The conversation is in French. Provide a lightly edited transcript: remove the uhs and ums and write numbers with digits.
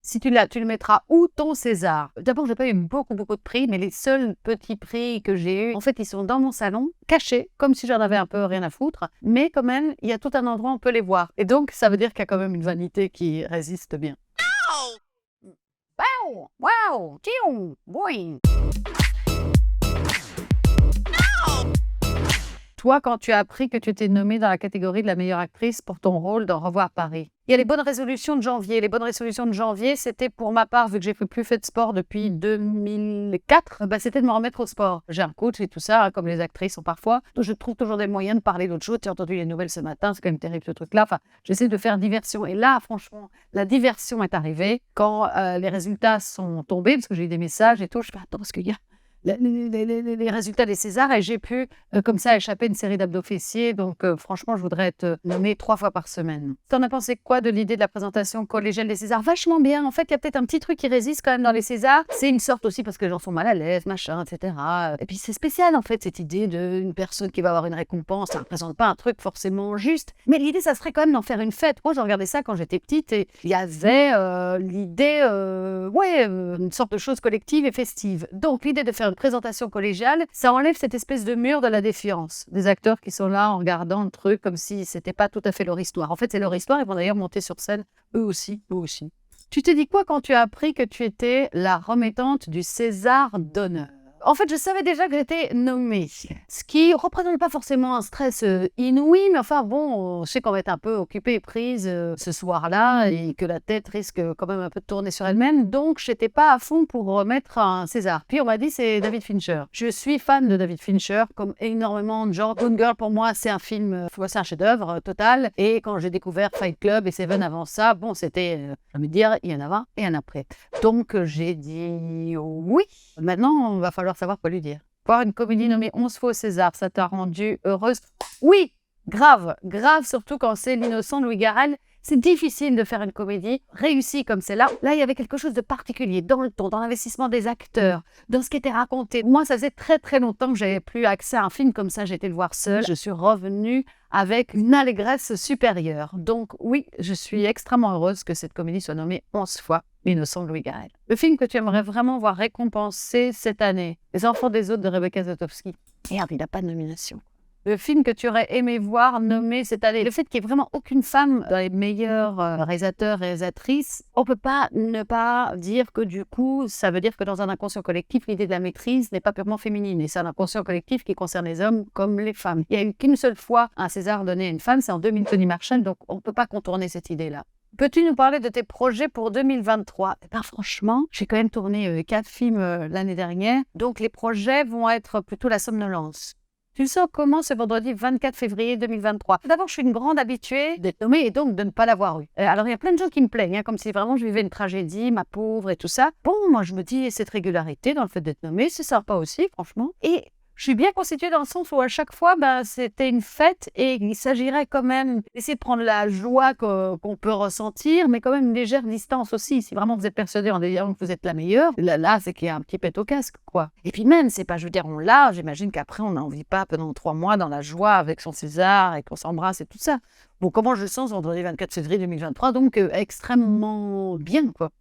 Si tu l'as, tu le mettras où ton César? D'abord, j'ai pas eu beaucoup de prix, mais les seuls petits prix que j'ai eus, en fait, ils sont dans mon salon, cachés, comme si j'en avais un peu rien à foutre. Mais quand même, il y a tout un endroit où on peut les voir. Et donc, ça veut dire qu'il y a quand même une vanité qui résiste bien. Wow! Wow! Tiou! Boing! Toi, quand tu as appris que tu étais nommée dans la catégorie de la meilleure actrice pour ton rôle dans Revoir Paris, il y a les bonnes résolutions de janvier. Les bonnes résolutions de janvier, c'était pour ma part, vu que j'ai plus fait de sport depuis 2004, c'était de me remettre au sport. J'ai un coach et tout ça, comme les actrices ont parfois. Donc, je trouve toujours des moyens de parler d'autres choses. Tu as entendu les nouvelles ce matin, c'est quand même terrible ce truc-là. Enfin, j'essaie de faire diversion. Et là, franchement, la diversion est arrivée quand les résultats sont tombés, parce que j'ai eu des messages et tout. Je fais, attends, parce qu'il y a les résultats des Césars et j'ai pu comme ça échapper une série d'abdos fessiers. Donc franchement, je voudrais être nommée 3 fois par semaine. T'en as pensé quoi de l'idée de la présentation collégiale des Césars? Vachement bien. En fait, il y a peut-être un petit truc qui résiste quand même dans les Césars. C'est une sorte aussi parce que les gens sont mal à l'aise, machin, etc. Et puis c'est spécial en fait, cette idée d'une personne qui va avoir une récompense. Ça ne représente pas un truc forcément juste. Mais l'idée, ça serait quand même d'en faire une fête. Moi, j'ai regardé ça quand j'étais petite et il y avait l'idée, une sorte de chose collective et festive. Donc l'idée de faire une présentation collégiale, ça enlève cette espèce de mur de la défiance des acteurs qui sont là en regardant le truc comme si c'était pas tout à fait leur histoire. En fait, c'est leur histoire, ils vont d'ailleurs monter sur scène, eux aussi. Tu t'es dit quoi quand tu as appris que tu étais la remettante du César d'honneur? En fait, je savais déjà que j'étais nommée, ce qui représente pas forcément un stress inouï, mais enfin bon, je sais qu'on va être un peu occupée et prise ce soir-là et que la tête risque quand même un peu de tourner sur elle-même, donc j'étais pas à fond pour remettre un César. Puis on m'a dit c'est David Fincher. Je suis fan de David Fincher, comme énormément de gens. Gone Girl pour moi c'est un film, c'est un chef-d'œuvre total. Et quand j'ai découvert Fight Club et Seven avant ça, bon c'était, j'ai envie de dire, il y en a un et un après. Donc j'ai dit oui. Maintenant, il va falloir savoir quoi lui dire. Voir une comédie nommée 11 fois au César, ça t'a rendue heureuse? Oui, grave, surtout quand c'est l'innocent de Louis Garrel. C'est difficile de faire une comédie réussie comme celle-là. Là, il y avait quelque chose de particulier dans le ton, dans l'investissement des acteurs, dans ce qui était raconté. Moi, ça faisait très longtemps que j'avais plus accès à un film comme ça. J'ai été le voir seule. Je suis revenue avec une allégresse supérieure. Donc oui, je suis extrêmement heureuse que cette comédie soit nommée 11 fois L'innocent de Louis Garrel. Le film que tu aimerais vraiment voir récompensé cette année, Les Enfants des autres de Rebecca Zlotowski. Merde, il n'a pas de nomination. Le film que tu aurais aimé voir nommé cette année. Le fait qu'il n'y ait vraiment aucune femme dans les meilleurs réalisateurs, réalisatrices, on ne peut pas ne pas dire que du coup, ça veut dire que dans un inconscient collectif, l'idée de la maîtrise n'est pas purement féminine. Et c'est un inconscient collectif qui concerne les hommes comme les femmes. Il n'y a eu qu'une seule fois un César donné à une femme, c'est en 2000 Tony Marshall, donc on ne peut pas contourner cette idée-là. Peux-tu nous parler de tes projets pour 2023? Franchement, j'ai quand même tourné 4 films l'année dernière, donc les projets vont être plutôt la somnolence. Tu le sens comment ce vendredi 24 février 2023? D'abord, je suis une grande habituée d'être nommée et donc de ne pas l'avoir eu. Alors, il y a plein de gens qui me plaignent, comme si vraiment je vivais une tragédie, ma pauvre et tout ça. Bon, moi, je me dis, cette régularité dans le fait d'être nommée, c'est sympa aussi, franchement. Et je suis bien constituée dans le sens où à chaque fois, c'était une fête et il s'agirait quand même d'essayer de prendre la joie qu'on peut ressentir, mais quand même une légère distance aussi. Si vraiment vous êtes persuadé en disant que vous êtes la meilleure, là c'est qu'il y a un petit pet au casque, quoi. Et puis même, c'est pas, je veux dire, on l'a, j'imagine qu'après on n'en vit pas pendant 3 mois dans la joie avec son César et qu'on s'embrasse et tout ça. Bon, comment je le sens vendredi 24 février 2023, donc extrêmement bien, quoi.